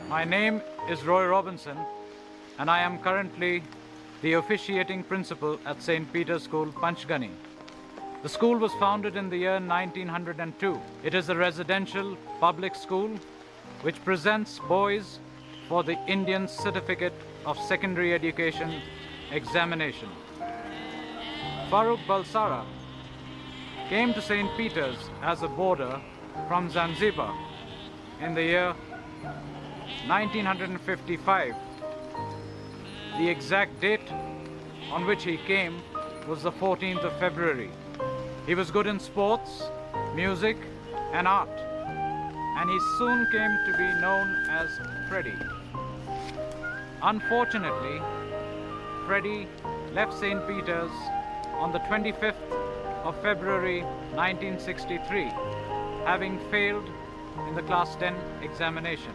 My name is Roy Robinson, and I am currently the officiating principal at St. Peter's School, Panchgani. The school was founded in the year 1902. It is a residential public school which presents boys for the Indian Certificate of Secondary Education examination. Farrokh Bulsara came to St. Peter's as a boarder from Zanzibar in the year 1955. The exact date on which he came was the 14th of February. He was good in sports, music, and art, and he soon came to be known as Freddie. Unfortunately, Freddie left St. Peter's on the 25th of February 1963, having failed in the Class 10 examination.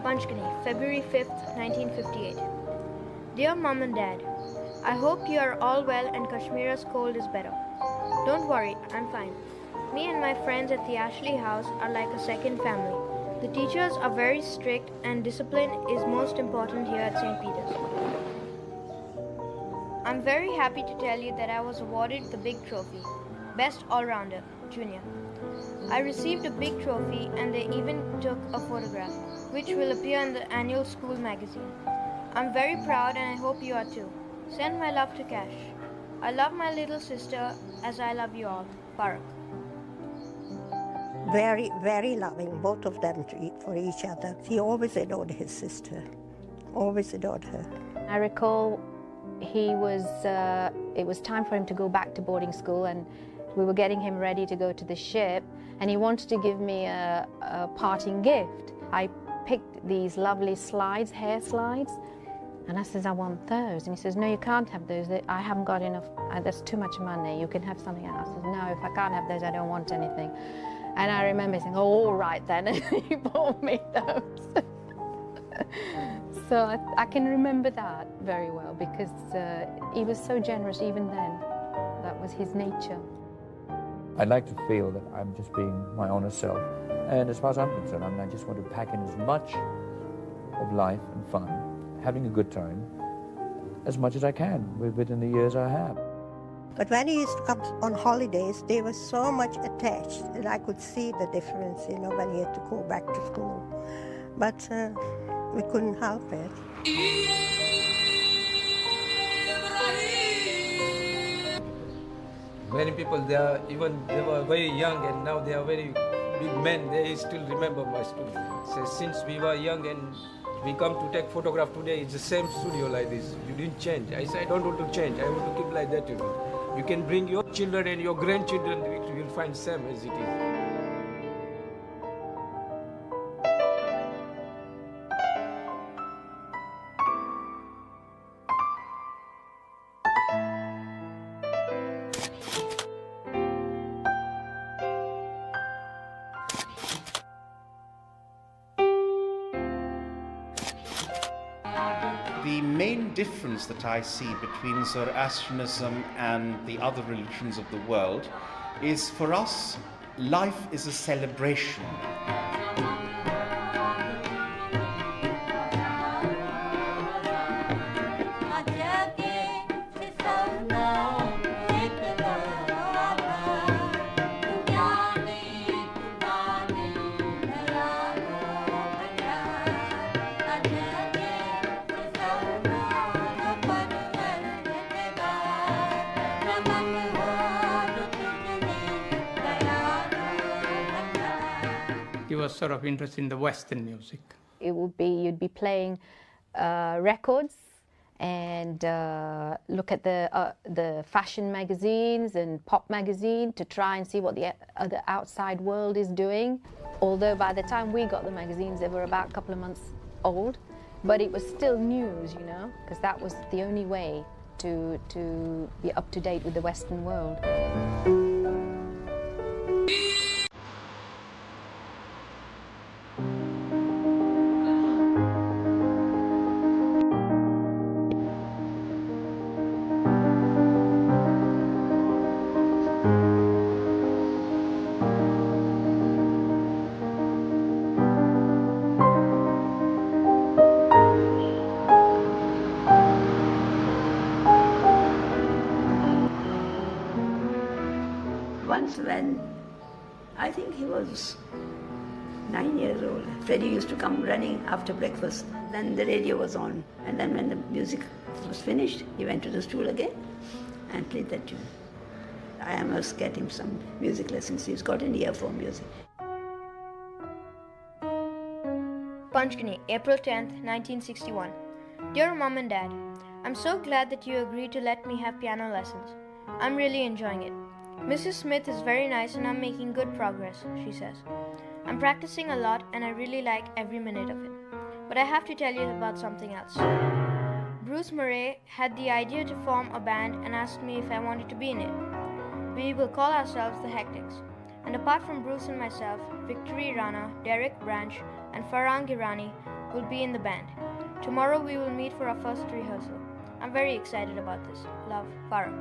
Panchgani, February 5th, 1958. Dear Mom and Dad, I hope you are all well and Kashmira's cold is better. Don't worry, I'm fine. Me and my friends at the Ashley house are like a second family. The teachers are very strict and discipline is most important here at St. Peter's. I'm very happy to tell you that I was awarded the big trophy, Best All-Rounder, Junior. I received a big trophy and they even took a photograph, which will appear in the annual school magazine. I'm very proud and I hope you are too. Send my love to Cash. I love my little sister as I love you all. Farrokh. Very, very loving, both of them for each other. He always adored his sister, always adored her. I recall it was time for him to go back to boarding school, and we were getting him ready to go to the ship, and he wanted to give me a parting gift. I picked these lovely slides, hair slides, and I says, I want those. And he says, no, you can't have those. I haven't got enough, there's too much money. You can have something else. I says, no, if I can't have those, I don't want anything. And I remember saying, oh, all right then, and he bought me those. So I can remember that very well because he was so generous even then. That was his nature. I'd like to feel that I'm just being my honest self. And as far as I'm concerned, I just want to pack in as much of life and fun, having a good time, as much as I can within the years I have. But when he used to come on holidays, they were so much attached, and I could see the difference, when he had to go back to school. But we couldn't help it. Many people, they were very young and now they are very big men. They still remember my studio. So since we were young and we come to take photograph today, it's the same studio like this. You didn't change. I said, I don't want to change. I want to keep like that. You can bring your children and your grandchildren, you will find same as it is. The main difference that I see between Zoroastrianism and the other religions of the world is, for us, life is a celebration. He was sort of interested in the Western music. You'd be playing records and look at the fashion magazines and pop magazine to try and see what the other outside world is doing. Although by the time we got the magazines, they were about a couple of months old, but it was still news, because that was the only way to be up to date with the Western world. Once when I think he was 9 years old, Freddie used to come running after breakfast. Then the radio was on, and then when the music was finished, he went to the stool again and played that tune. I must get him some music lessons. He's got an ear for music. Panchgani, April 10th, 1961. Dear Mom and Dad, I'm so glad that you agreed to let me have piano lessons. I'm really enjoying it. Mrs. Smith is very nice and I'm making good progress, she says. I'm practicing a lot and I really like every minute of it. But I have to tell you about something else. Bruce Murray had the idea to form a band and asked me if I wanted to be in it. We will call ourselves the Hectics. And apart from Bruce and myself, Victory Rana, Derek Branch, and Farrokh Irani will be in the band. Tomorrow we will meet for our first rehearsal. I'm very excited about this. Love, Farrokh.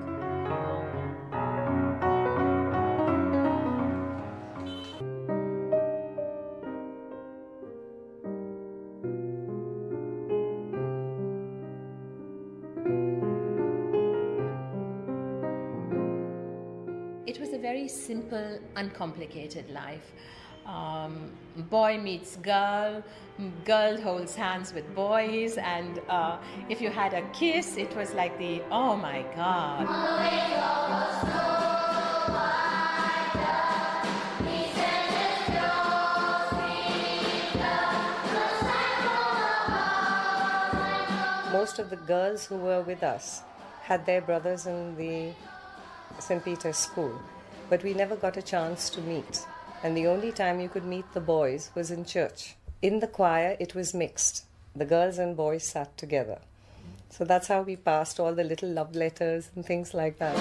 It was a very simple, uncomplicated life. Boy meets girl, girl holds hands with boys, and if you had a kiss, it was like the, oh my God. Most of the girls who were with us had their brothers in the St. Peter's School, but we never got a chance to meet. And the only time you could meet the boys was in church. In the choir, it was mixed. The girls and boys sat together. So that's how we passed all the little love letters and things like that.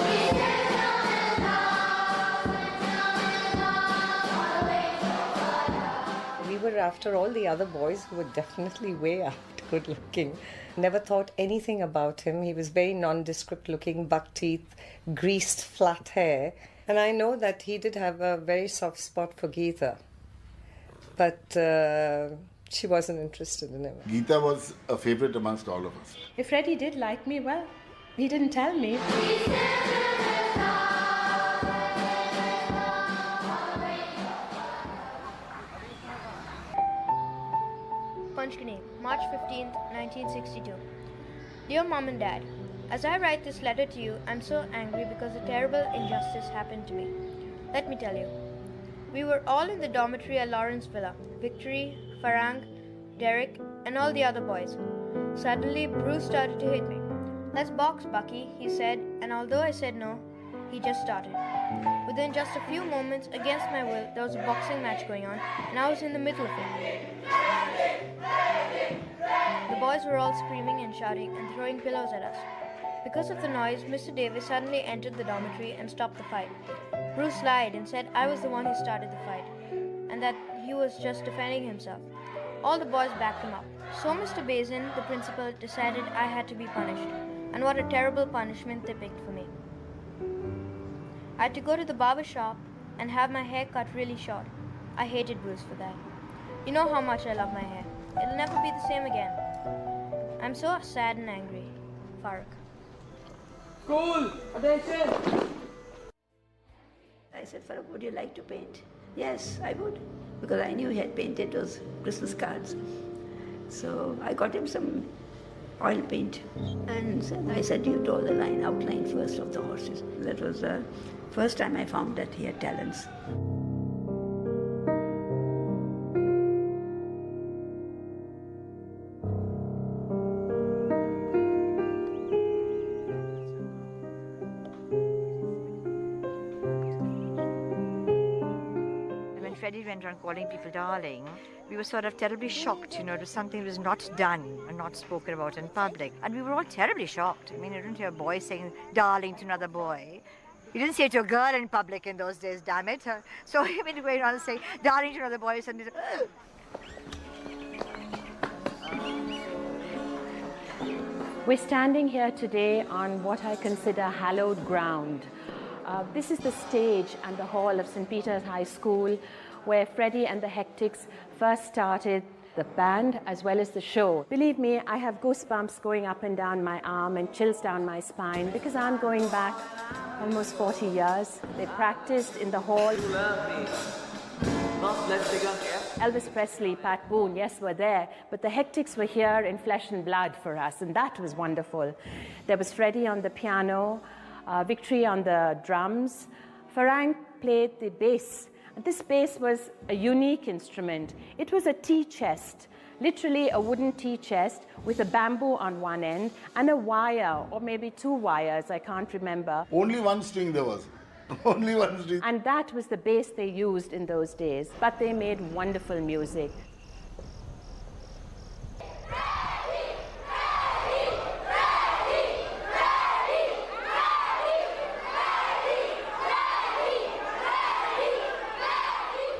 We were after all the other boys who were definitely way out good looking. Never thought anything about him. He was very nondescript looking, buck teeth, greased flat hair. And I know that he did have a very soft spot for Geeta. But she wasn't interested in him. Geeta was a favorite amongst all of us. If Freddie did like me, well, he didn't tell me. Panchgani, March 15th, 1962. Dear Mom and Dad, as I write this letter to you, I'm so angry because a terrible injustice happened to me. Let me tell you. We were all in the dormitory at Lawrence Villa. Victory, Farrokh, Derek, and all the other boys. Suddenly, Bruce started to hit me. Let's box, Bucky, he said, and although I said no, he just started. Within just a few moments, against my will, there was a boxing match going on, and I was in the middle of it. The boys were all screaming and shouting and throwing pillows at us. Because of the noise, Mr. Davis suddenly entered the dormitory and stopped the fight. Bruce lied and said I was the one who started the fight, and that he was just defending himself. All the boys backed him up. So Mr. Bazin, the principal, decided I had to be punished, and what a terrible punishment they picked for me. I had to go to the barber shop and have my hair cut really short. I hated Bruce for that. You know how much I love my hair. It'll never be the same again. I'm so sad and angry. Farrokh. Cool! Attention! I said, Farrokh, would you like to paint? Yes, I would, because I knew he had painted those Christmas cards. So I got him some oil paint, and I said, you draw the outline first of the horses. That was the first time I found that he had talents. Freddie went around calling people darling, we were sort of terribly shocked, you know, it was something that was not done and not spoken about in public. And we were all terribly shocked. I mean, you didn't hear a boy saying darling to another boy. You didn't say it to a girl in public in those days, damn it. So I mean, going around saying darling to another boy, and We're standing here today on what I consider hallowed ground. This is the stage and the hall of St. Peter's High School, where Freddie and the Hectics first started the band as well as the show. Believe me, I have goosebumps going up and down my arm and chills down my spine because I'm going back almost 40 years. They practiced in the hall. Elvis Presley, Pat Boone, yes, were there, but the Hectics were here in flesh and blood for us, and that was wonderful. There was Freddie on the piano, Victory on the drums. Farrokh played the bass. This bass was a unique instrument. It was a tea chest, literally a wooden tea chest with a bamboo on one end and a wire, or maybe 2 wires, I can't remember. Only one string there was. Only one string. And that was the bass they used in those days. But they made wonderful music.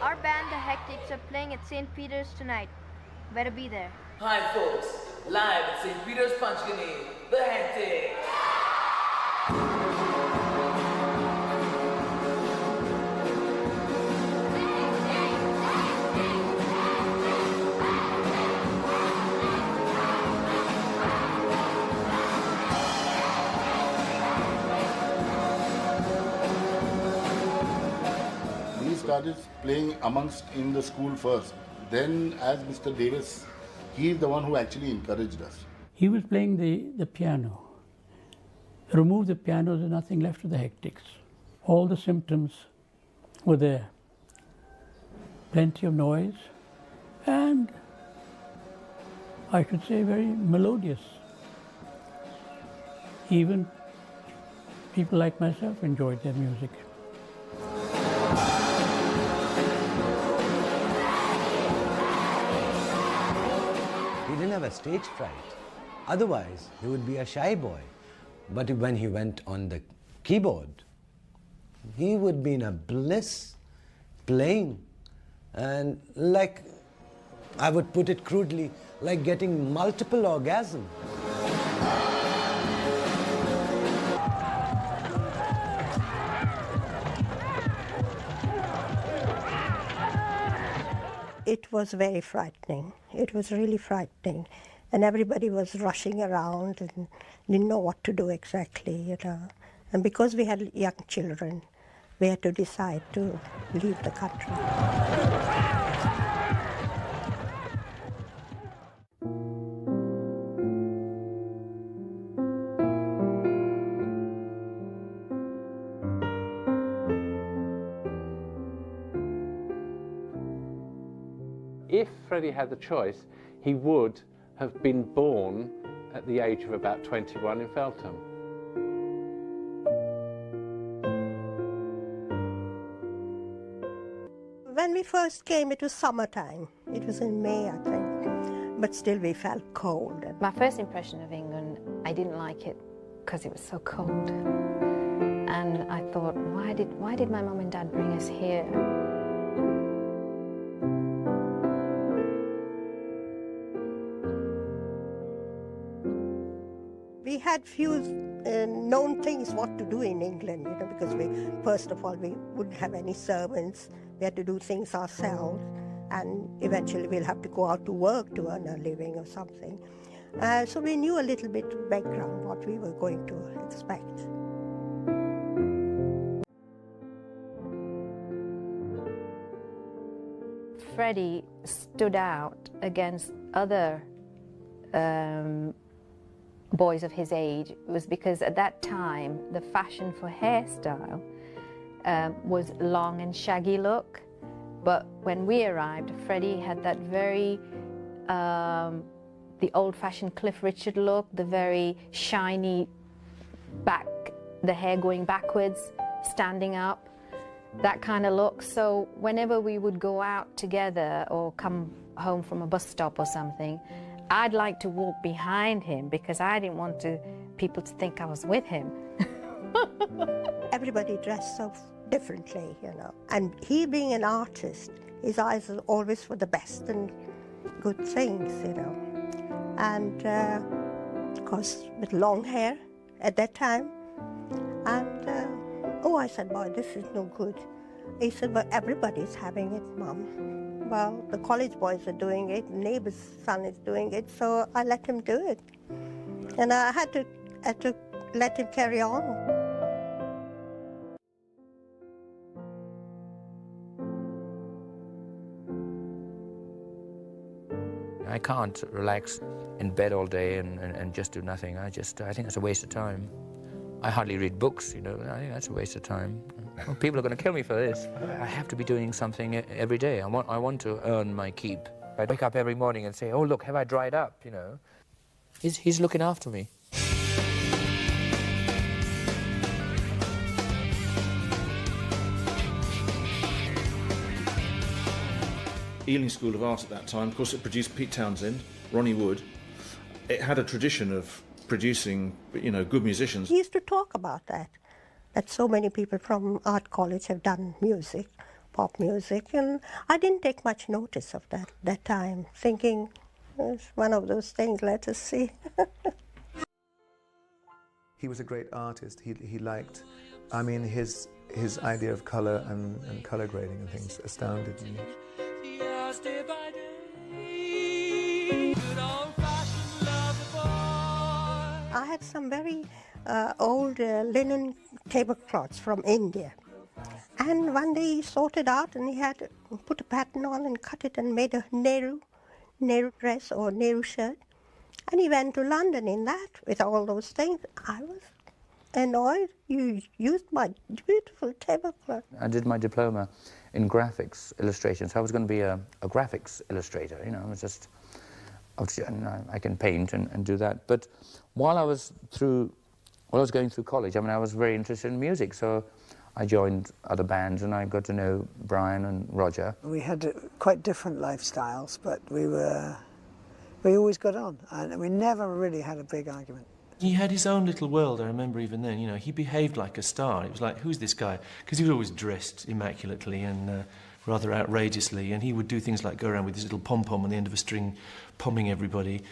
Our band, the Hectics, are playing at St. Peter's tonight. Better be there. Hi folks, live at St. Peter's Panchgani, the Hectics. We started playing amongst in the school first. Then, as Mr. Davis, he is the one who actually encouraged us. He was playing the piano. Remove the piano, there's nothing left of the Hectics. All the symptoms were there. Plenty of noise, and I should say very melodious. Even people like myself enjoyed their music. He didn't have a stage fright. Otherwise, he would be a shy boy. But when he went on the keyboard, he would be in a bliss playing. And like, I would put it crudely, like getting multiple orgasms. It was very frightening. It was really frightening. And everybody was rushing around and didn't know what to do exactly, you know. And because we had young children, we had to decide to leave the country. If Freddie had the choice, he would have been born at the age of about 21 in Feltham. When we first came, it was summertime. It was in May, I think. But still we felt cold. My first impression of England, I didn't like it because it was so cold. And I thought, why did my mum and dad bring us here? We had few known things what to do in England, you know, because first of all, we wouldn't have any servants. We had to do things ourselves, and eventually we'll have to go out to work to earn a living or something. So we knew a little bit of background, what we were going to expect. Freddie stood out against other boys of his age was because at that time the fashion for hairstyle was long and shaggy look, but when we arrived, Freddie had that very the old-fashioned Cliff Richard look, the very shiny back, the hair going backwards, standing up, that kind of look. So whenever we would go out together or come home from a bus stop or something, I'd like to walk behind him because I didn't want people to think I was with him. Everybody dressed so differently, you know. And he being an artist, his eyes are always for the best and good things, you know. And of course, with long hair at that time. And I said, boy, this is no good. He said, well, everybody's having it, Mom. Well, the college boys are doing it, the neighbor's son is doing it, so I let him do it. And I had to let him carry on. I can't relax in bed all day and just do nothing. I think it's a waste of time. I hardly read books, you know. I think that's a waste of time. Well, people are going to kill me for this. I have to be doing something every day. I want to earn my keep. I wake up every morning and say, oh, look, have I dried up, you know. He's looking after me. Ealing School of Art at that time, of course, it produced Pete Townsend, Ronnie Wood. It had a tradition of producing, you know, good musicians. He used to talk about that so many people from art college have done music, pop music, and I didn't take much notice of that time, thinking it's one of those things, let us see. He was a great artist. He liked, I mean, his idea of colour and colour grading and things astounded me. I had some very old linen tablecloths from India. And one day he sorted out and he had put a pattern on and cut it and made a Nehru dress or Nehru shirt. And he went to London in that with all those things. I was annoyed. You used my beautiful tablecloth. I did my diploma in graphics illustration, so I was going to be a graphics illustrator, you know. I was just, I can paint and do that. But while I was going through college, I mean, I was very interested in music, so I joined other bands and I got to know Brian and Roger. We had quite different lifestyles, but we always got on, and we never really had a big argument. He had his own little world, I remember even then, you know, he behaved like a star. It was like, who's this guy? Because he was always dressed immaculately and rather outrageously, and he would do things like go around with his little pom-pom on the end of a string, pomming everybody,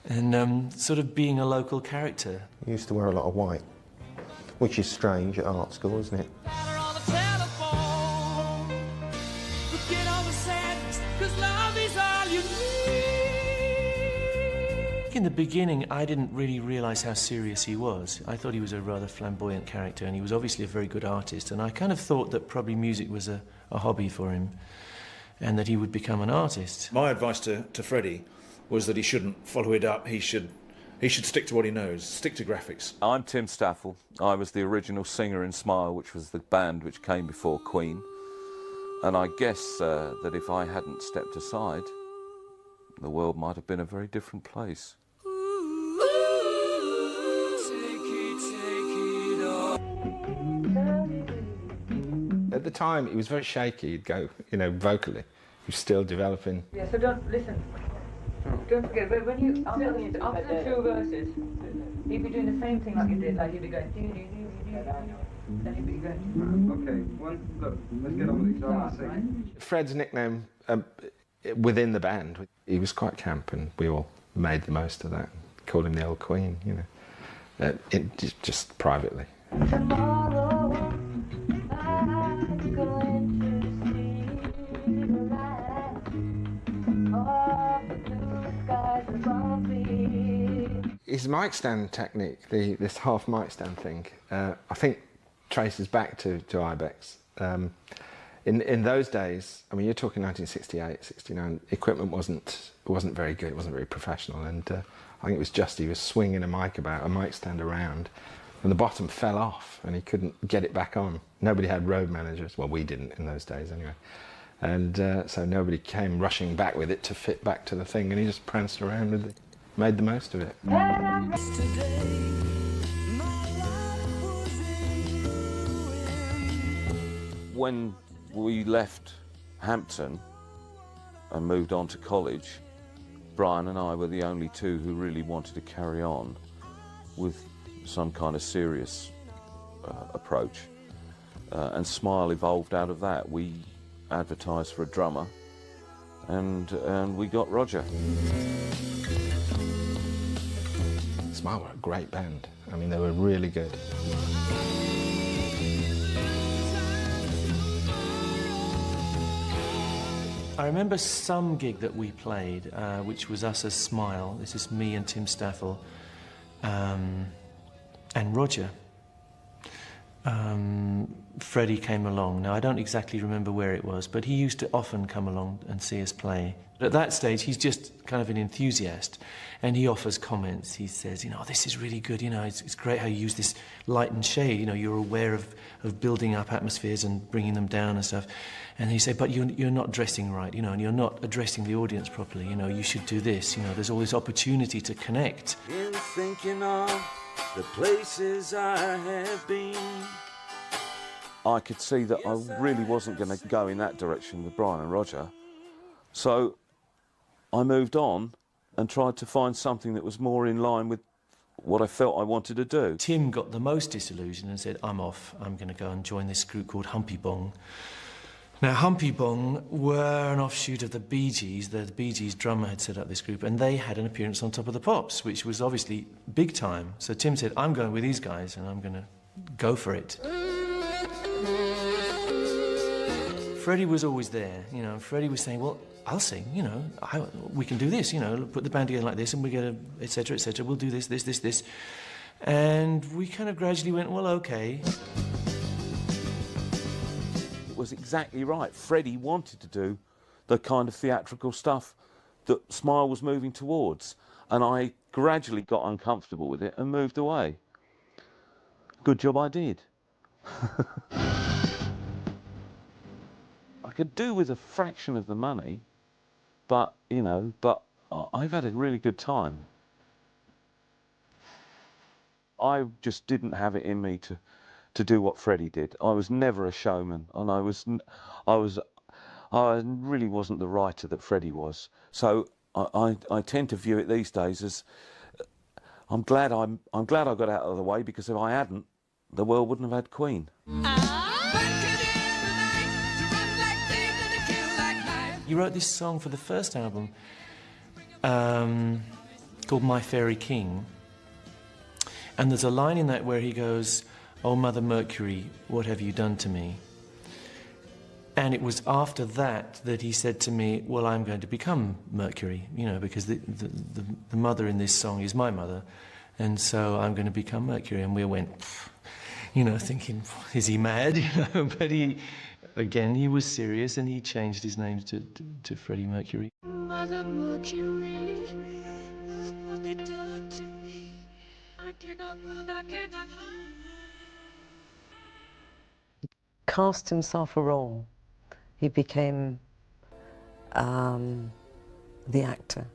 and sort of being a local character. He used to wear a lot of white, which is strange at art school, isn't it? In the beginning, I didn't really realise how serious he was. I thought he was a rather flamboyant character, and he was obviously a very good artist, and I kind of thought that probably music was a hobby for him, and that he would become an artist. My advice to Freddie was that he shouldn't follow it up. He should stick to what he knows, stick to graphics. I'm Tim Staffel. I was the original singer in Smile, which was the band which came before Queen, and I guess that if I hadn't stepped aside, the world might have been a very different place. At the time, he was very shaky. He'd go, you know, vocally. He was still developing. Yeah, so don't forget, but when you, after the two verses, he'd be doing the same thing like you did, like he'd be going, then he'd be going, okay, look, let's get on with it, so I want to sing. Fred's nickname within the band, he was quite camp, and we all made the most of that. Called him the old Queen, you know, just privately. Tomorrow, I'm going to see the light of the blue skies above me. His mic stand technique, this half mic stand thing, I think traces back to Ibex. In those days, I mean, you're talking 1968, 69, equipment wasn't very good, it wasn't very professional, and I think it was just he was swinging a mic stand around, and the bottom fell off, and he couldn't get it back on. Nobody had road managers, well, we didn't in those days anyway, and so nobody came rushing back with it to fit back to the thing, and he just pranced around with it, made the most of it. When we left Hampton and moved on to college, Brian and I were the only two who really wanted to carry on with some kind of serious approach. And Smile evolved out of that. We advertised for a drummer and we got Roger. Smile were a great band. I mean, they were really good. I remember some gig that we played, which was us as Smile. This is me and Tim Staffel, and Roger. Freddie came along. Now, I don't exactly remember where it was, but he used to often come along and see us play. At that stage, he's just kind of an enthusiast, and he offers comments. He says, you know, this is really good, you know, it's great how you use this light and shade, you know, you're aware of building up atmospheres and bringing them down and stuff. And he said, but you're not dressing right, you know, and you're not addressing the audience properly, you know, you should do this, you know, there's all this opportunity to connect. In thinking of the places I have been, I could see that I really wasn't going to go in that direction with Brian and Roger. So I moved on and tried to find something that was more in line with what I felt I wanted to do. Tim got the most disillusioned and said, I'm off, I'm going to go and join this group called Humpy Bong. Now, Humpy Bong were an offshoot of the Bee Gees. The Bee Gees drummer had set up this group, and they had an appearance on Top of the Pops, which was obviously big time. So Tim said, I'm going with these guys, and I'm going to go for it. Freddie was always there, you know, and Freddie was saying, well, I'll sing, you know, we can do this, you know, put the band together like this, and we get a, et cetera, we'll do this. And we kind of gradually went, well, okay. It was exactly right. Freddie wanted to do the kind of theatrical stuff that Smile was moving towards, and I gradually got uncomfortable with it and moved away. Good job I did. I could do with a fraction of the money, but, you know, I've had a really good time. I just didn't have it in me to do what Freddie did. I was never a showman, and I really wasn't the writer that Freddie was. So I tend to view it these days as I'm glad I got out of the way, because if I hadn't, the world wouldn't have had Queen. He wrote this song for the first album called My Fairy King. And there's a line in that where he goes, "Oh, Mother Mercury, what have you done to me?" And it was after that that he said to me, well, I'm going to become Mercury, you know, because the mother in this song is my mother. And so I'm going to become Mercury. And we went, you know, thinking, is he mad? You know, but he was serious, and he changed his name to Freddie Mercury. Mother Mercury, what they done to me, I cannot. Cast himself a role. He became the actor.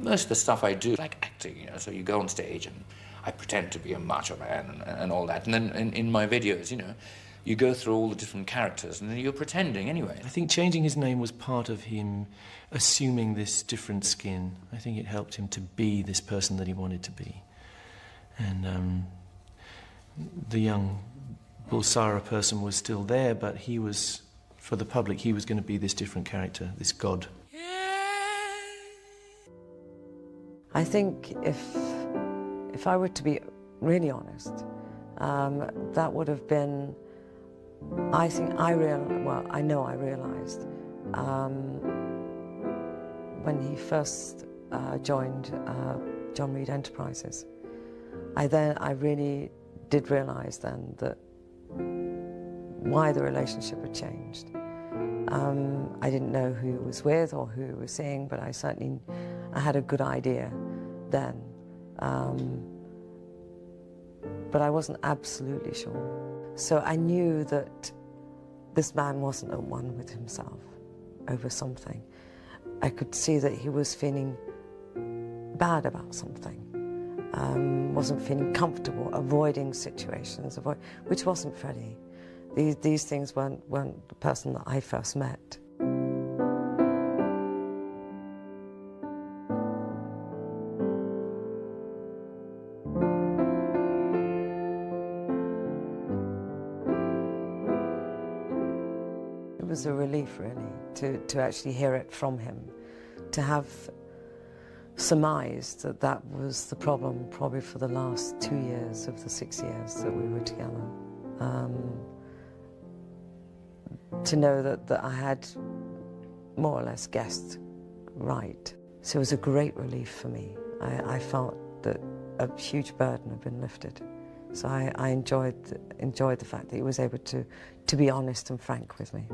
Most of the stuff I do, like acting, you know, so you go on stage and I pretend to be a macho man and all that. And then in my videos, you know, you go through all the different characters and then you're pretending anyway. I think changing his name was part of him assuming this different skin. I think it helped him to be this person that he wanted to be. And the young Bulsara person was still there, but he was, for the public, he was going to be this different character, this god. I think if I were to be really honest, that would have been, I know I realised when he first joined John Reed Enterprises. I really did realise then that why the relationship had changed. I didn't know who he was with or who he was seeing, but I had a good idea then. But I wasn't absolutely sure. So I knew that this man wasn't at one with himself over something. I could see that he was feeling bad about something, wasn't feeling comfortable, avoiding situations, which wasn't Freddie. These things weren't the person that I first met. It was a relief, really, to actually hear it from him, to have surmised that was the problem probably for the last 2 years of the 6 years that we were together. To know that I had more or less guessed right. So it was a great relief for me. I felt that a huge burden had been lifted. So I enjoyed the fact that he was able to be honest and frank with me.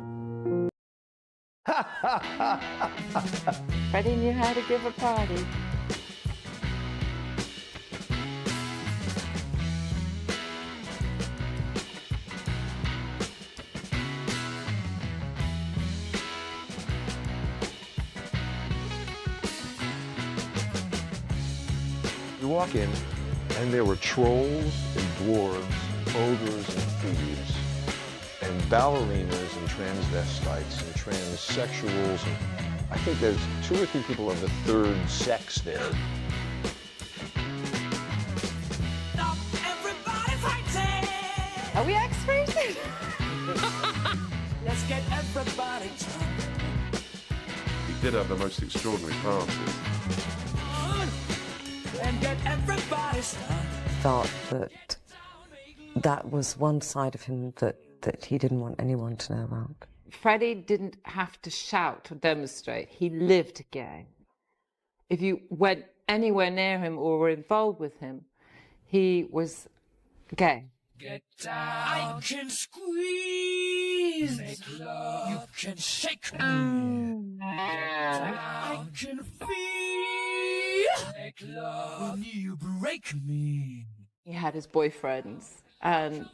Freddie knew how to give a party. You walk in, and there were trolls and dwarves, ogres and thieves, and ballerinas and transvestites and transsexuals. And I think there's 2 or 3 people of the third sex there. Are we X-rated? Let's get everybody drunk. He did have the most extraordinary parties. And get everybody started. Thought that was one side of him that he didn't want anyone to know about. Freddie didn't have to shout or demonstrate. He lived gay. If you went anywhere near him or were involved with him, he was gay. Get down. I can squeeze. Make love. You can shake me. I can feel. Make love. When you break me. He had his boyfriends, and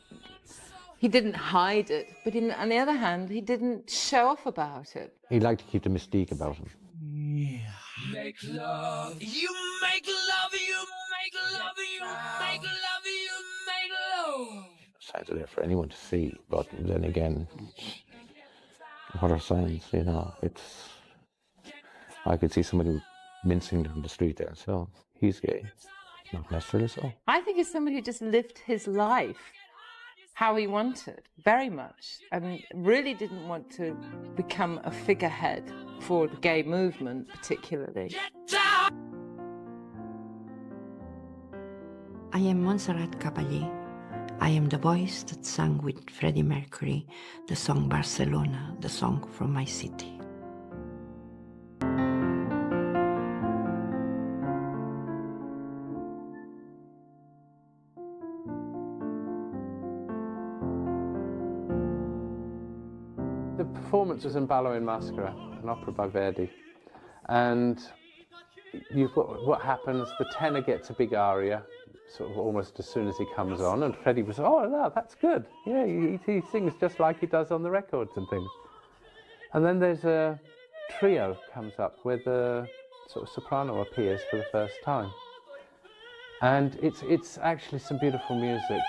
he didn't hide it. But on the other hand, he didn't show off about it. He liked to keep the mystique about him. Yeah. Make love. You make love. You make love. You make love. You make love. Signs are there for anyone to see, but then again, what are signs? You know, I could see somebody mincing down the street there, so he's gay. Not necessarily so. I think he's somebody who just lived his life how he wanted, very much. I mean, really didn't want to become a figurehead for the gay movement, particularly. I am Montserrat Caballé. I am the voice that sang with Freddie Mercury the song Barcelona, the song from my city. The performance was in Ballo in Maschera, an opera by Verdi. And what happens, the tenor gets a big aria, sort of almost as soon as he comes on, and Freddie was, oh, no, that's good. Yeah, he sings just like he does on the records and things. And then there's a trio comes up where the sort of soprano appears for the first time. And it's actually some beautiful music.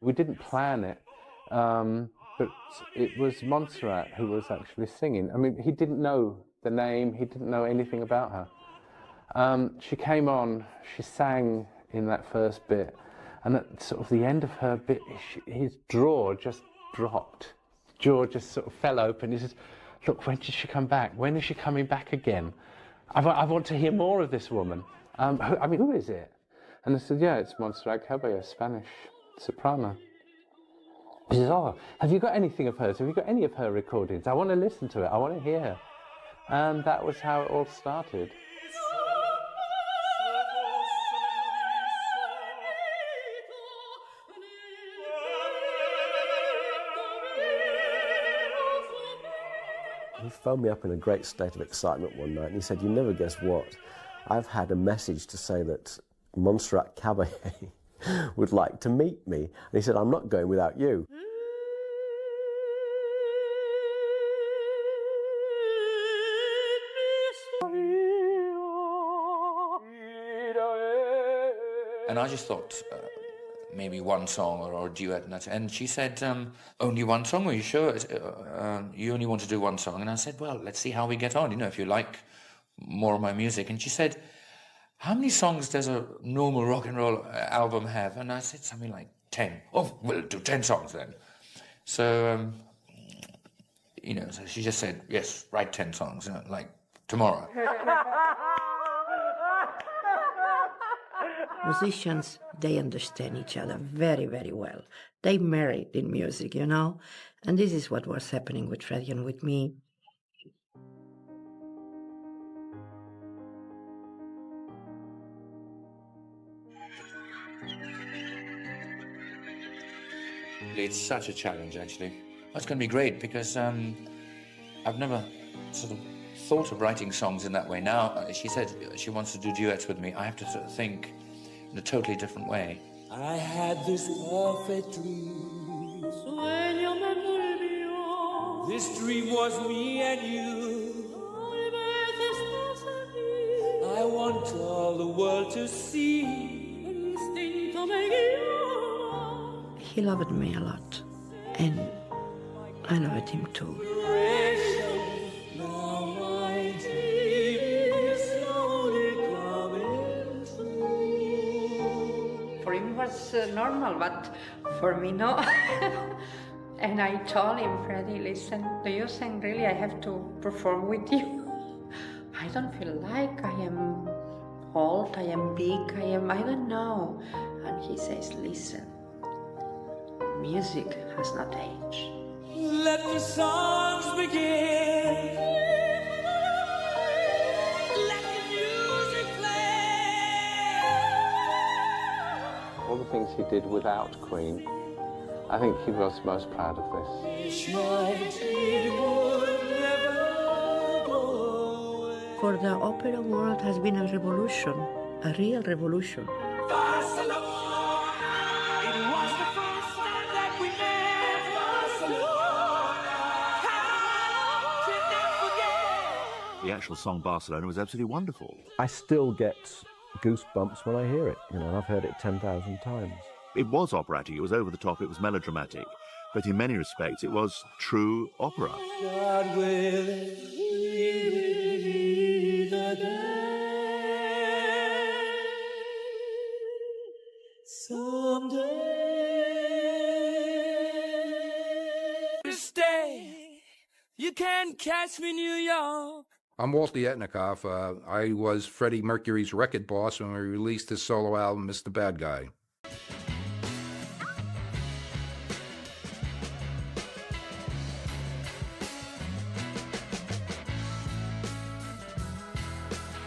We didn't plan it, but it was Montserrat who was actually singing. I mean, he didn't know the name, he didn't know anything about her. She came on, she sang in that first bit, and at sort of the end of her bit, his jaw just dropped. His jaw just sort of fell open. He says, look, when did she come back? When is she coming back again? I want to hear more of this woman. Who is it? And I said, yeah, it's Montserrat Caballé, Spanish soprano. She says, oh, have you got anything of hers? Have you got any of her recordings? I want to listen to it. I want to hear her. And that was how it all started. He phoned me up in a great state of excitement one night and he said, you never guess what? I've had a message to say that Montserrat Caballé would like to meet me. And he said, I'm not going without you. And I just thought maybe one song or a duet. And she said, only one song? Are you sure? You only want to do one song? And I said, well, let's see how we get on, if you like more of my music. And she said, how many songs does a normal rock and roll album have? And I said something like 10. Oh, we'll do 10 songs then. So, so she just said, yes, write 10 songs, like tomorrow. Musicians, they understand each other very, very well. They married in music, and this is what was happening with Freddie and with me. It's such a challenge, actually. That's going to be great because I've never sort of thought of writing songs in that way. Now, she said she wants to do duets with me. I have to sort of think in a totally different way. I had this perfect dream. This dream was me and you. I want all the world to see. He loved me a lot, and I loved him too. For him it was normal, but for me no. And I told him, Freddie, listen, do you think really I have to perform with you? I don't feel like I am old, I am big, I don't know. And he says, listen, music has not aged. Let the songs begin. Let the music play. All the things he did without Queen, I think he was most proud of this. For the opera world has been a revolution, a real revolution. The actual song Barcelona was absolutely wonderful. I still get goosebumps when I hear it, and I've heard it 10,000 times. It was operatic, it was over the top, it was melodramatic, but in many respects it was true opera. God willing, we meet again someday. To stay, you can catch me in New York. I'm Walter Yetnikoff. I was Freddie Mercury's record boss when we released his solo album, Mr. Bad Guy.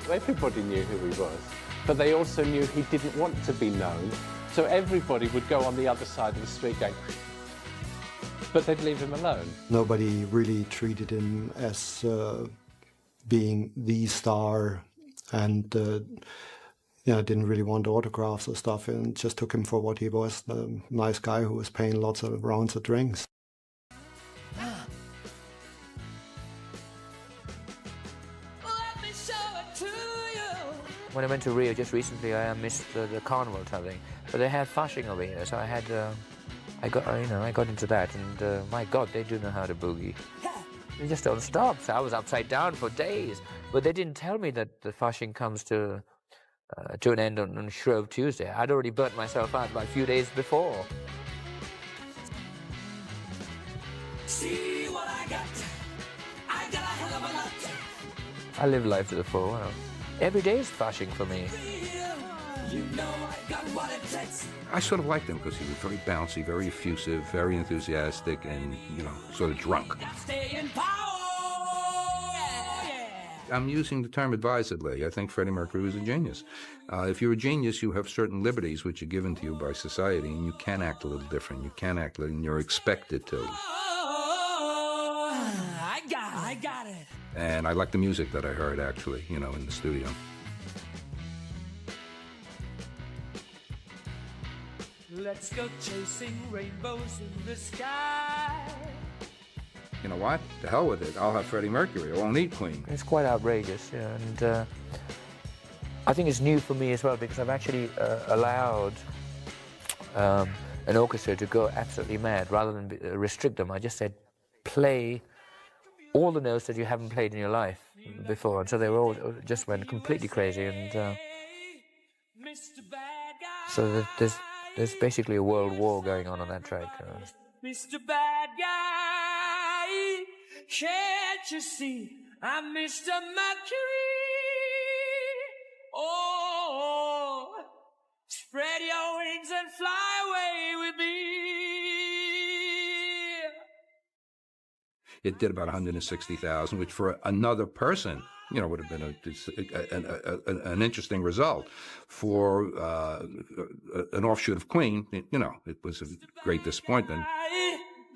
Everybody knew who he was, but they also knew he didn't want to be known, so everybody would go on the other side of the street going, but they'd leave him alone. Nobody really treated him as being the star, and didn't really want autographs or stuff, and just took him for what he was, the nice guy who was paying lots of rounds of drinks. When I went to Rio just recently, I missed the carnival thing, but they had fashing over here, so I had, I got into that, and my God, they do know how to boogie. They just don't stop. So I was upside down for days, but they didn't tell me that the fashing comes to an end on Shrove Tuesday. I'd already burnt myself out about a few days before. See what I got. I got a hell of a lot. I live life to the full. You know. Every day is fashing for me. You know I got what it takes. I sort of liked him because he was very bouncy, very effusive, very enthusiastic, and, sort of drunk. Stay in power. I'm using the term advisedly. I think Freddie Mercury was a genius. If you're a genius, you have certain liberties which are given to you by society, and you can act a little different. You can act, and you're expected to. I got it. And I like the music that I heard, actually, in the studio. Let's go chasing rainbows in the sky. You know what? To hell with it. I'll have Freddie Mercury. I won't need Queen. It's quite outrageous, and I think it's new for me as well because I've actually allowed an orchestra to go absolutely mad rather than restrict them. I just said, play all the notes that you haven't played in your life before, and so they were all just went completely crazy, and so there's basically a world war going on that track. Mr. Bad Guy, can't you see I'm Mr. Mercury? Oh, spread your wings and fly away with me. It did about 160,000, which for another person would have been an interesting result. For an offshoot of Queen, it was a great disappointment.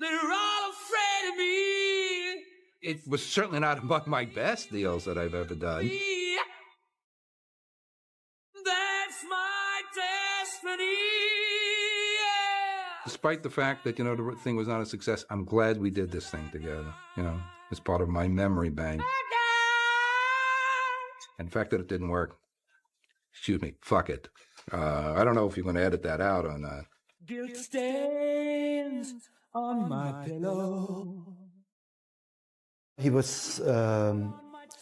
They're all afraid of me. It was certainly not among my best deals that I've ever done. That's my destiny. Despite the fact that, the thing was not a success, I'm glad we did this thing together, as part of my memory bank. And the fact that it didn't work, fuck it. I don't know if you're going to edit that out or not. Guilt stains on my pillow. He was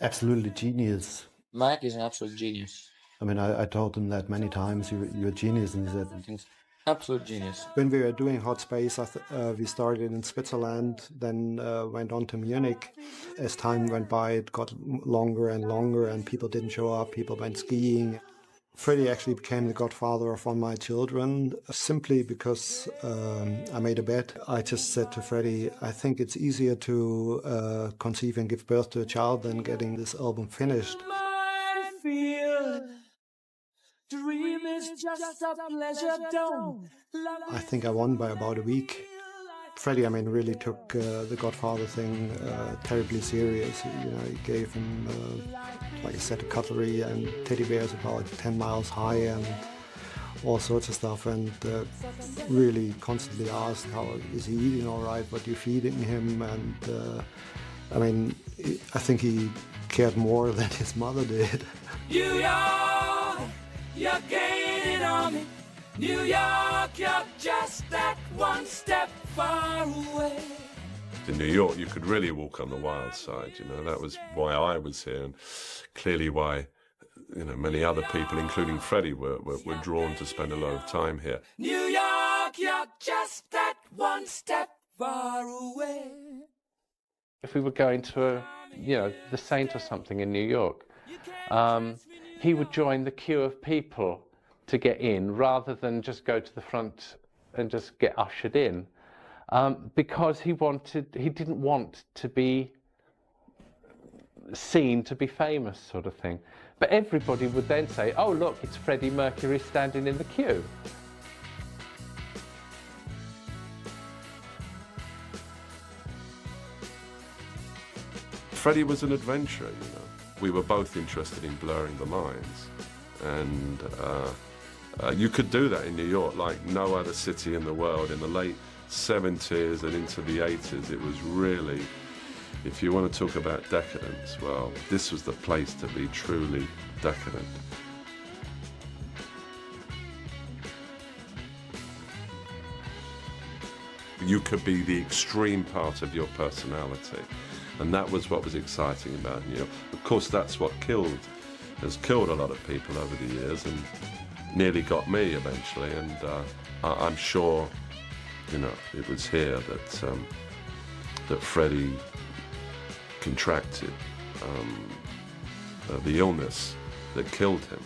absolutely genius. Mike is an absolute genius. I mean, I told him that many times, you're a genius, and he said... Absolute genius. When we were doing Hot Space, we started in Switzerland, then went on to Munich. As time went by, it got longer and longer, and people didn't show up, people went skiing. Freddie actually became the godfather of all my children, simply because I made a bet. I just said to Freddie, I think it's easier to conceive and give birth to a child than getting this album finished. Dream is just a pleasure, don't. I think I won by about a week. Freddie, really took the Godfather thing terribly serious. He gave him, like a set of cutlery and teddy bears about 10 miles high and all sorts of stuff, and really constantly asked, how is he eating all right, what are you feeding him, and I think he cared more than his mother did. New York, you're gaining on me. New York, you're just that one step far away. In New York, you could really walk on the wild side, that was why I was here, and clearly why, many other people, including Freddie, were drawn to spend a lot of time here. New York, you're just that one step far away. If we were going to the Saint or something in New York, he would join the queue of people to get in rather than just go to the front and just get ushered in, because he didn't want to be seen to be famous, sort of thing. But everybody would then say, oh look, it's Freddie Mercury standing in the queue. Freddie was an adventurer, We were both interested in blurring the lines, and you could do that in New York like no other city in the world. In the late 70s and into the 80s, it was really, if you want to talk about decadence, well, this was the place to be truly decadent. You could be the extreme part of your personality, and that was what was exciting about New York. Of course, that's what has killed a lot of people over the years, and nearly got me eventually. And I'm sure, it was here that Freddie contracted the illness that killed him.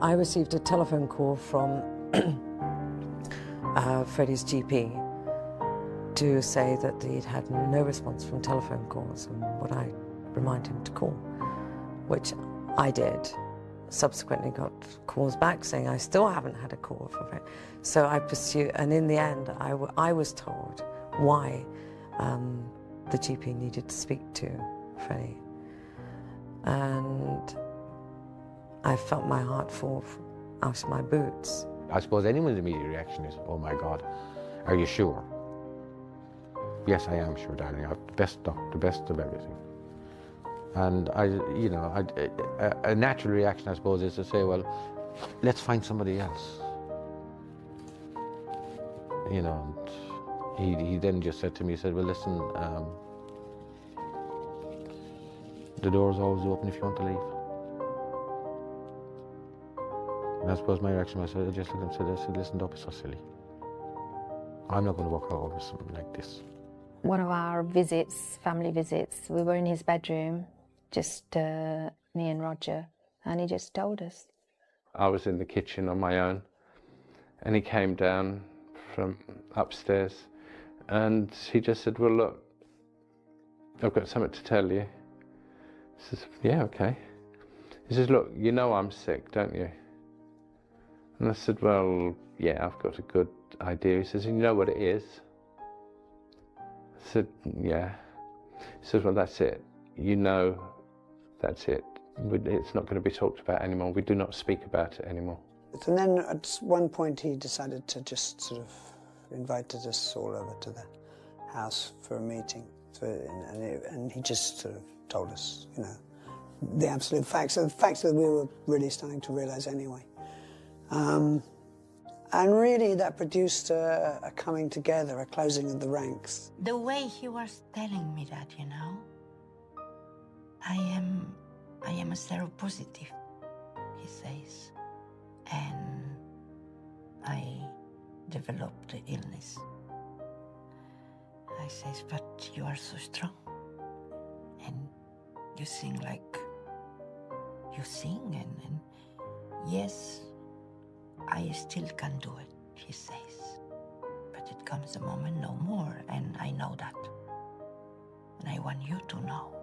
I received a telephone call from Freddie's GP to say that he'd had no response from telephone calls and would I remind him to call, which I did. Subsequently got calls back saying I still haven't had a call from him. So I pursued, and in the end I was told why the GP needed to speak to Freddie. And I felt my heart fall out of my boots. I suppose anyone's immediate reaction is, oh my God, are you sure? Yes, I am sure, darling. I have the best doctor, the best of everything. And a natural reaction, I suppose, is to say, well, let's find somebody else. You know, and he then just said to me, he said, well, listen, the door's always open if you want to leave. And I suppose my reaction was, I just looked at him and said, listen, don't be so silly. I'm not going to walk all over something like this. One of our visits, family visits, we were in his bedroom, just me and Roger, and he just told us. I was in the kitchen on my own, and he came down from upstairs, and he just said, well, look, I've got something to tell you. He says, yeah, okay. He says, look, you know I'm sick, don't you? And I said, well, yeah, I've got a good idea. He says, you know what it is? I said, yeah. He says, well, that's it. You know, that's it. It's not going to be talked about anymore. We do not speak about it anymore. And then at one point he decided to just sort of invited us all over to the house for a meeting. And he just sort of told us, you know, the absolute facts, the facts that we were really starting to realise anyway. And really that produced a coming together, a closing of the ranks. The way he was telling me that, you know, I am a seropositive, he says, and I developed the illness. I says, but you are so strong, and you sing like you sing, and yes, I still can do it, he says, but it comes a moment no more, and I know that, and I want you to know,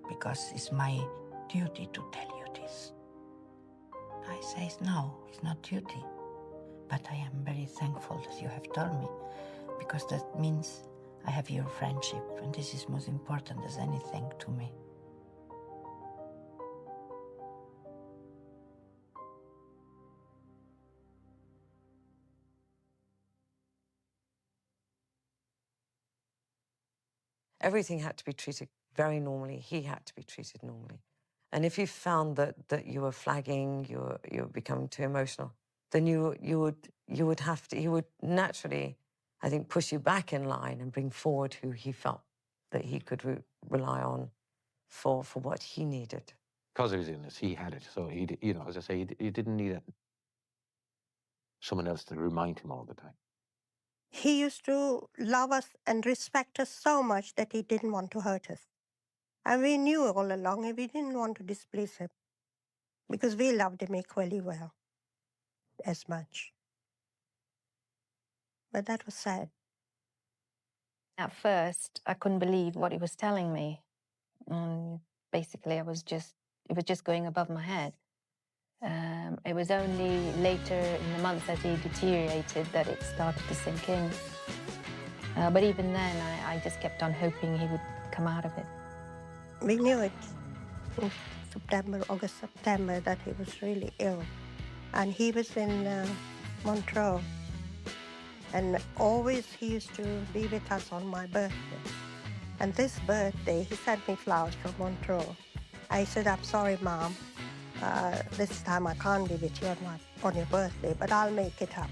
because it's my duty to tell you this. I says, no, it's not duty, but I am very thankful that you have told me, because that means I have your friendship, and this is most important as anything to me. Everything had to be treated very normally. He had to be treated normally. And if you found that you were flagging, you were becoming too emotional, then you would have to, he would naturally, I think, push you back in line and bring forward who he felt that he could rely on for what he needed. Because of his illness, he had it. So, he, you know, as I say, he didn't need someone else to remind him all the time. He used to love us and respect us so much that he didn't want to hurt us. And we knew all along and we didn't want to displease him because we loved him equally well, as much. But that was sad. At first, I couldn't believe what he was telling me. Basically, it was just going above my head. It was only later in the months that he deteriorated that it started to sink in. But even then, I just kept on hoping he would come out of it. We knew it in August, September, that he was really ill. And he was in Montreux. And always he used to be with us on my birthday. And this birthday, he sent me flowers from Montreux. I said, I'm sorry, Mom. This time I can't be with you on your birthday, but I'll make it up.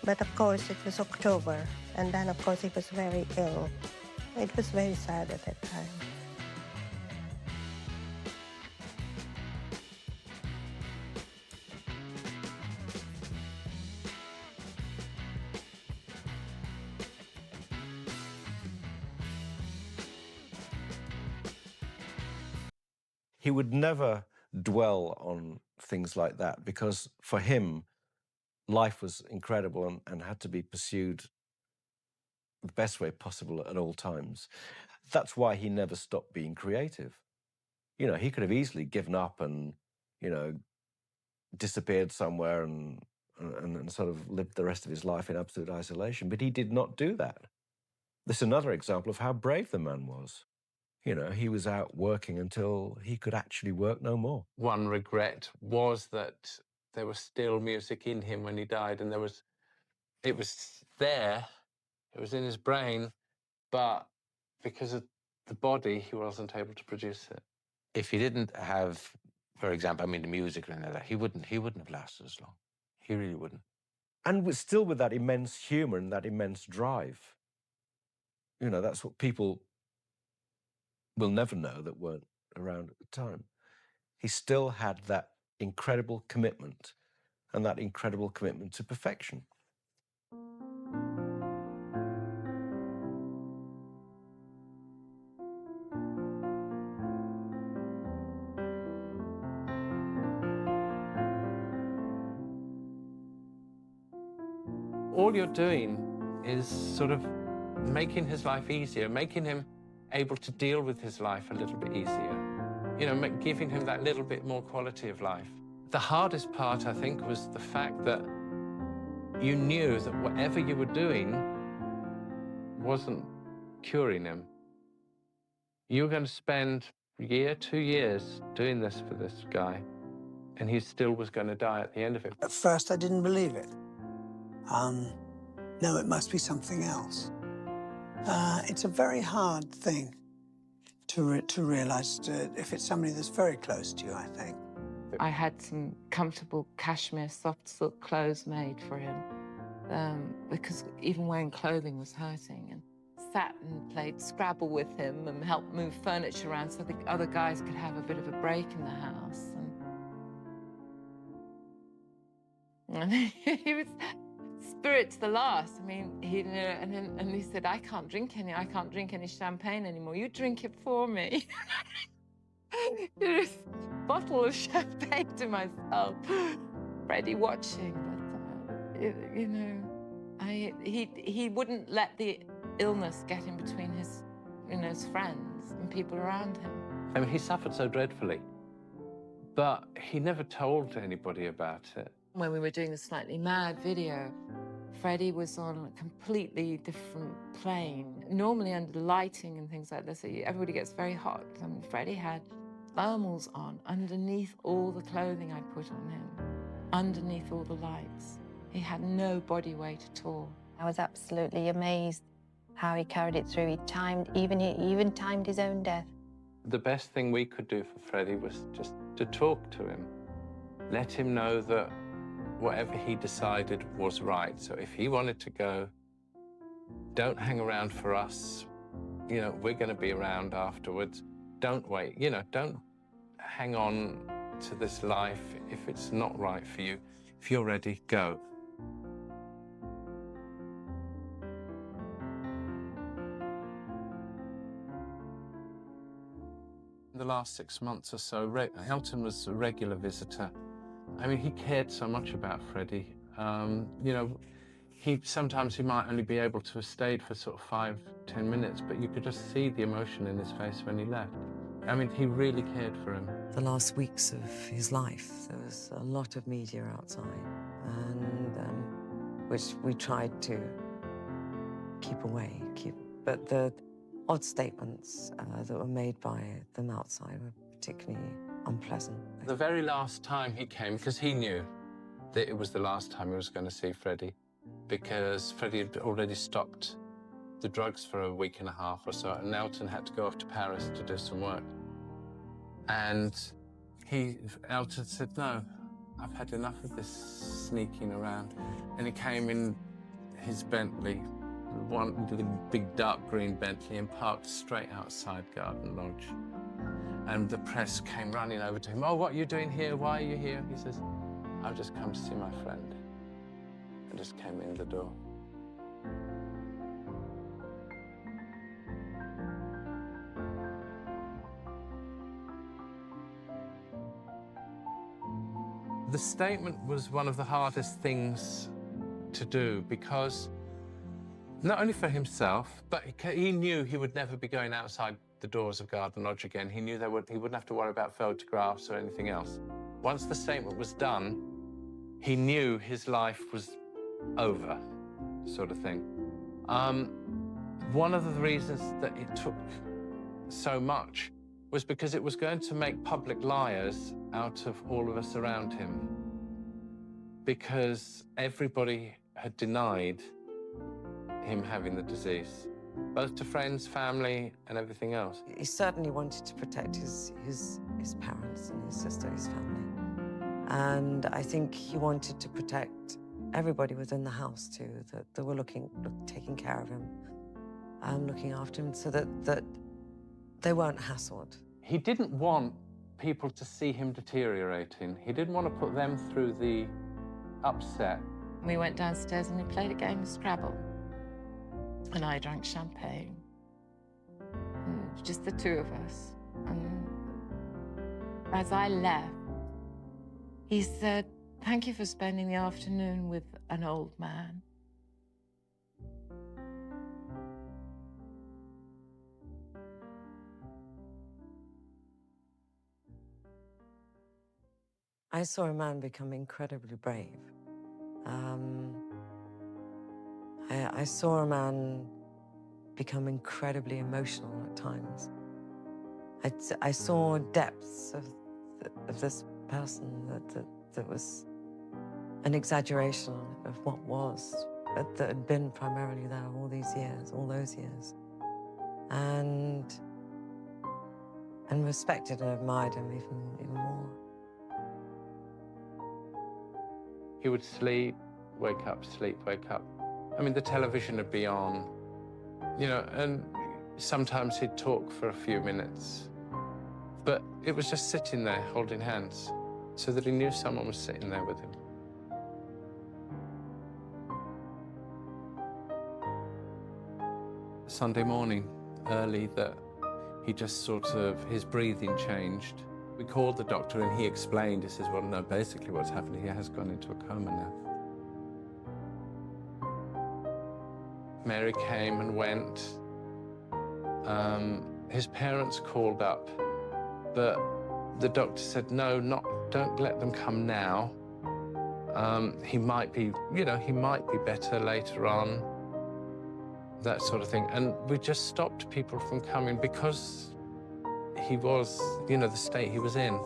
But of course it was October, and then of course he was very ill. It was very sad at that time. He would never dwell on things like that because for him, life was incredible and had to be pursued the best way possible at all times. That's why he never stopped being creative. You know, he could have easily given up and, you know, disappeared somewhere and sort of lived the rest of his life in absolute isolation, but he did not do that. This is another example of how brave the man was. You know, he was out working until he could actually work no more. One regret was that there was still music in him when he died, and it was there, it was in his brain, but because of the body, he wasn't able to produce it. If he didn't have For example, I mean, the music and that, he wouldn't have lasted as long. He really wouldn't. And still with that immense humour and that immense drive. You know, that's what people will never know that weren't around at the time. He still had that incredible commitment and that incredible commitment to perfection. All you're doing is sort of making his life easier, making him able to deal with his life a little bit easier. You know, giving him that little bit more quality of life. The hardest part, I think, was the fact that you knew that whatever you were doing wasn't curing him. You were going to spend a year, 2 years doing this for this guy, and he still was going to die at the end of it. At first, I didn't believe it. No, it must be something else. It's a very hard thing to realise if it's somebody that's very close to you, I think. I had some comfortable cashmere soft silk clothes made for him because even wearing clothing was hurting, and sat and played Scrabble with him and helped move furniture around so the other guys could have a bit of a break in the house. And he was spirit to the last. I mean, and he said, I can't drink any champagne anymore. You drink it for me. This bottle of champagne to myself. Freddie watching, but you know, he wouldn't let the illness get in between his friends and people around him. I mean, he suffered so dreadfully, but he never told anybody about it. When we were doing the Slightly Mad video, Freddie was on a completely different plane. Normally under lighting and things like this, everybody gets very hot. And Freddie had thermals on underneath all the clothing I put on him, underneath all the lights. He had no body weight at all. I was absolutely amazed how he carried it through. He even timed his own death. The best thing we could do for Freddie was just to talk to him, let him know that whatever he decided was right. So if he wanted to go, don't hang around for us. You know, we're going to be around afterwards. Don't wait. You know, don't hang on to this life if it's not right for you. If you're ready, go. In the last 6 months or so, Elton was a regular visitor. I mean, he cared so much about Freddie. You know, sometimes he might only be able to have stayed for sort of 5-10 minutes, but you could just see the emotion in his face when he left. I mean, he really cared for him. The last weeks of his life, there was a lot of media outside, and which we tried to keep away. But the odd statements that were made by them outside were particularly unpleasant. The very last time he came, because he knew that it was the last time he was going to see Freddie, because Freddie had already stopped the drugs for a week and a half or so, and Elton had to go off to Paris to do some work. And Elton said, no, I've had enough of this sneaking around. And he came in his Bentley, the big dark green Bentley, and parked straight outside Garden Lodge. And the press came running over to him. Oh, what are you doing here? Why are you here? He says, I've just come to see my friend. I just came in the door. The statement was one of the hardest things to do because not only for himself, but he knew he would never be going outside the doors of Garden Lodge again. He knew he wouldn't have to worry about photographs or anything else. Once the statement was done, he knew his life was over, sort of thing. One of the reasons that it took so much was because it was going to make public liars out of all of us around him. Because everybody had denied him having the disease. both to friends, family, and everything else. He certainly wanted to protect his parents and his sister, his family. And I think he wanted to protect everybody within the house too, that they were taking care of him, looking after him, so that they weren't hassled. He didn't want people to see him deteriorating. He didn't want to put them through the upset. We went downstairs and we played a game of Scrabble. And I drank champagne. Just the two of us. And as I left, he said, "Thank you for spending the afternoon with an old man." I saw a man become incredibly brave. I saw a man become incredibly emotional at times. I saw depths of this person that was an exaggeration of what was, but that had been primarily there all those years. And respected and admired him even more. He would sleep, wake up, sleep, wake up. I mean, the television would be on, you know, and sometimes he'd talk for a few minutes. But it was just sitting there, holding hands, so that he knew someone was sitting there with him. Sunday morning, early, that he just sort of, his breathing changed. We called the doctor and he explained, he says, well, no, basically what's happened, he has gone into a coma now. Mary came and went. His parents called up, but the doctor said, no, don't let them come now. He might be, you know, he might be better later on, that sort of thing. And we just stopped people from coming because he was, you know, the state he was in.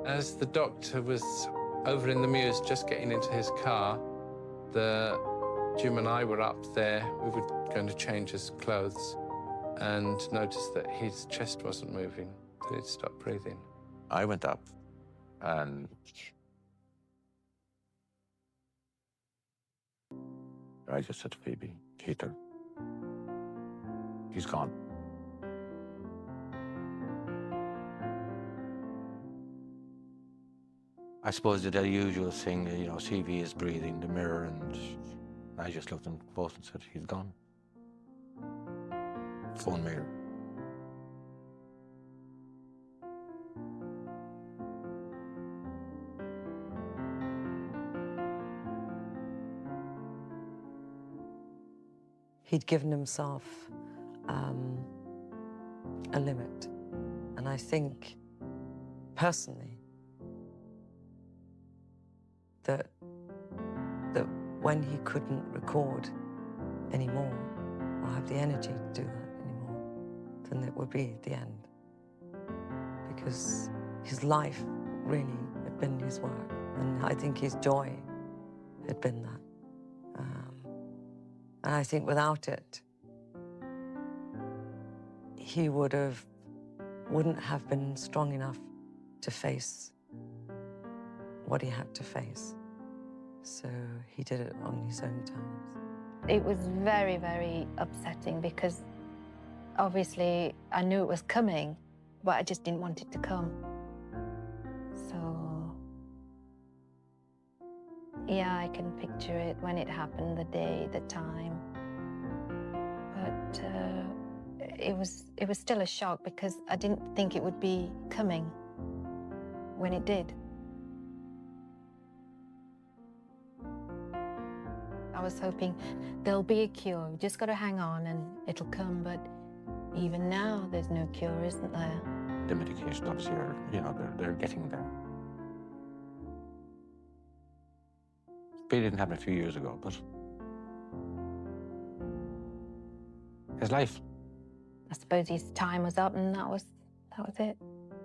As the doctor was over in the Mews just getting into his car, Jim and I were up there. We were going to change his clothes and noticed that his chest wasn't moving, that he'd stopped breathing. I went up and I just said to Phoebe, Peter, he's gone. I suppose the usual thing, you know, CV is breathing, the mirror, and I just looked at them both and said, he's gone. Phone me. He'd given himself a limit. And I think, personally, that when he couldn't record anymore or have the energy to do that anymore, then it would be the end. Because his life really had been his work. And I think his joy had been that. And I think without it, he wouldn't have been strong enough to face what he had to face. So he did it on his own terms. It was very, very upsetting because obviously I knew it was coming, but I just didn't want it to come. So, yeah, I can picture it when it happened, the day, the time. But it was still a shock because I didn't think it would be coming when it did. I was hoping there'll be a cure. We just got to hang on and it'll come. But even now, there's no cure, isn't there? The medication, obviously, you know, they're getting there. It didn't happen a few years ago, but his life. I suppose his time was up, and that was it.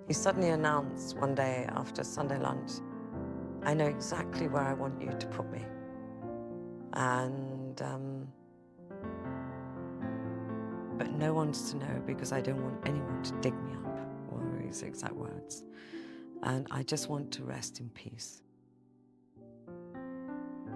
He suddenly announced one day after Sunday lunch, "I know exactly where I want you to put me. And but no one's to know because I don't want anyone to dig me up, were his exact words. And I just want to rest in peace.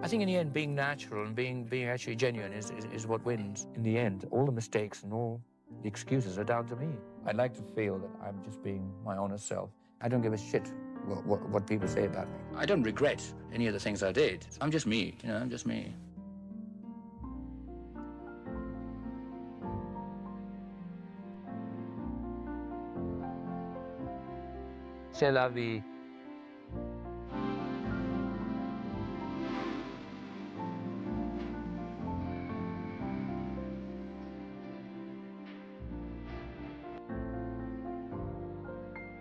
I think in the end, being natural and being actually genuine is what wins. In the end, all the mistakes and all the excuses are down to me. I'd like to feel that I'm just being my honest self. I don't give a shit what people say about me. I don't regret any of the things I did. I'm just me, you know, I'm just me. C'est la vie.